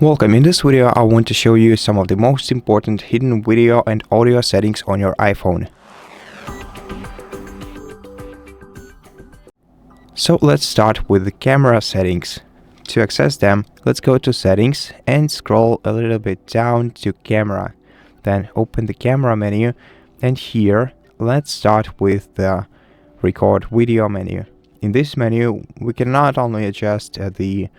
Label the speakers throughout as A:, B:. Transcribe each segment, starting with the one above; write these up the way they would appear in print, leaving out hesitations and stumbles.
A: Welcome. In this video, I want to show you some of the most important hidden video and audio settings on your iPhone. So let's start with the camera settings. To access them, let's go to Settings and scroll a little bit down to Camera. Then open the Camera menu, and here let's start with the Record Video menu. In this menu, we can not only adjust the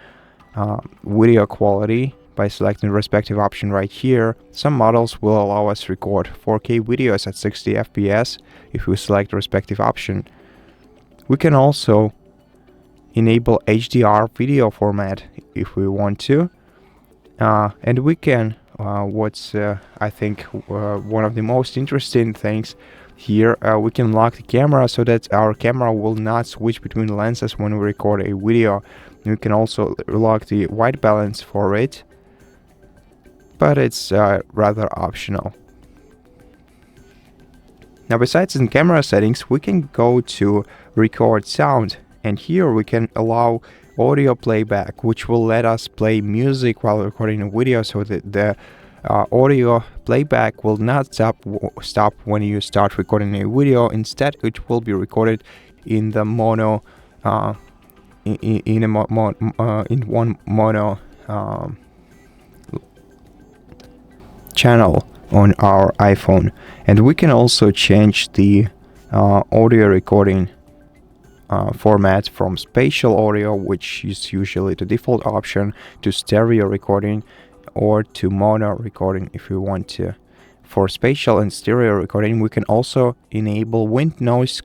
A: video quality by selecting the respective option right here. Some models will allow us to record 4K videos at 60 FPS if we select the respective option. We can also enable HDR video format if we want to, and we can I think one of the most interesting things here, we can lock the camera so that our camera will not switch between lenses when we record a video. We can also lock the white balance for it, but it's rather optional. Now, besides in camera settings, we can go to record sound, and here we can allow audio playback, which will let us play music while recording a video, so that the audio playback will not stop when you start recording a video. Instead, it will be recorded in the mono in one mono channel on our iPhone. And we can also change the audio recording format from spatial audio, which is usually the default option, to stereo recording, or to mono recording if we want to. For spatial and stereo recording, we can also enable wind noise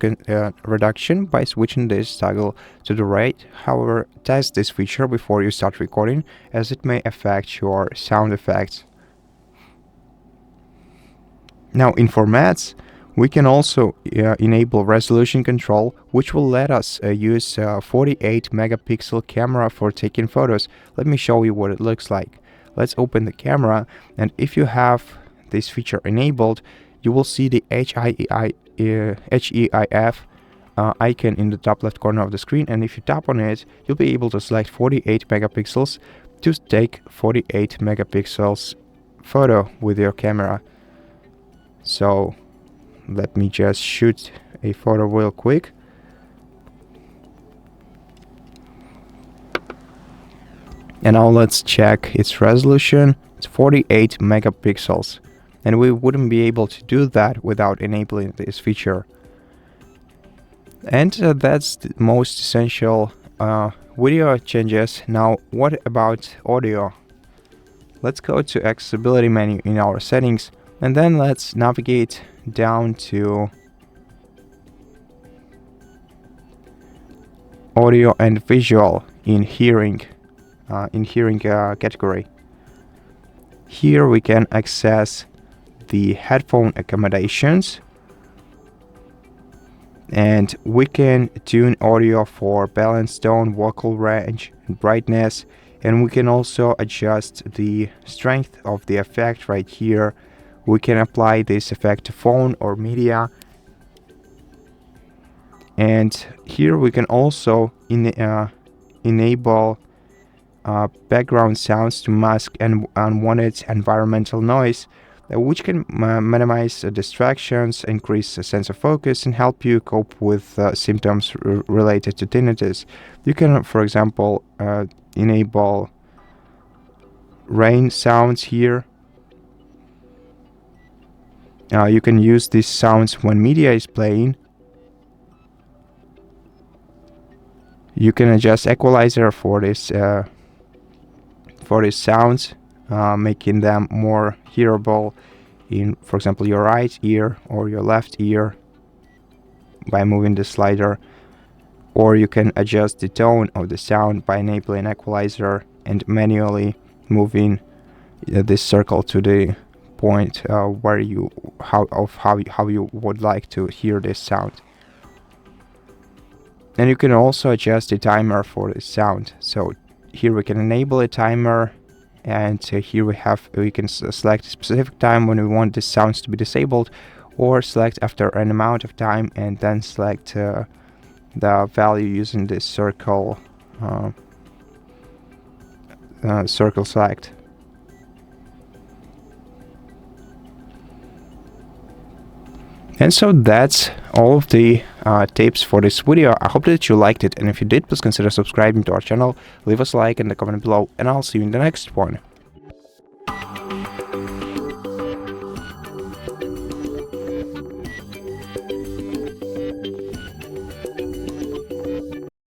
A: reduction by switching this toggle to the right. However, test this feature before you start recording, as it may affect your sound effects. Now, in formats, we can also enable resolution control, which will let us use 48 megapixel camera for taking photos. Let me show you what it looks like. Let's open the camera, and if you have this feature enabled, you will see the HEIF icon in the top left corner of the screen, and if you tap on it, you'll be able to select 48 megapixels to take 48 megapixels photo with your camera. So let me just shoot a photo real quick. And now let's check its resolution. It's 48 megapixels. And we wouldn't be able to do that without enabling this feature. And that's the most essential video changes. Now, what about audio? Let's go to Accessibility menu in our settings, and then let's navigate down to Audio and Visual in Hearing category. Here we can access the headphone accommodations, and we can tune audio for balance, tone, vocal range, and brightness, and we can also adjust the strength of the effect right here. We can apply this effect to phone or media, and here we can also enable background sounds to mask unwanted environmental noise, which can minimize distractions, increase a sense of focus, and help you cope with symptoms related to tinnitus. You can, for example, enable rain sounds here. You can use these sounds when media is playing. You can adjust equalizer for these sounds, making them more hearable in, for example, your right ear or your left ear by moving the slider. Or you can adjust the tone of the sound by enabling equalizer and manually moving this circle to the point where how you would like to hear this sound. And you can also adjust the timer for the sound. So here we can enable a timer, and here we can select a specific time when we want the sounds to be disabled, or select after an amount of time and then select the value using this circle select. And so that's all of the tips for this video. I hope that you liked it, and if you did, please consider subscribing to our channel, leave us a like and a comment below, and I'll see you in the next one.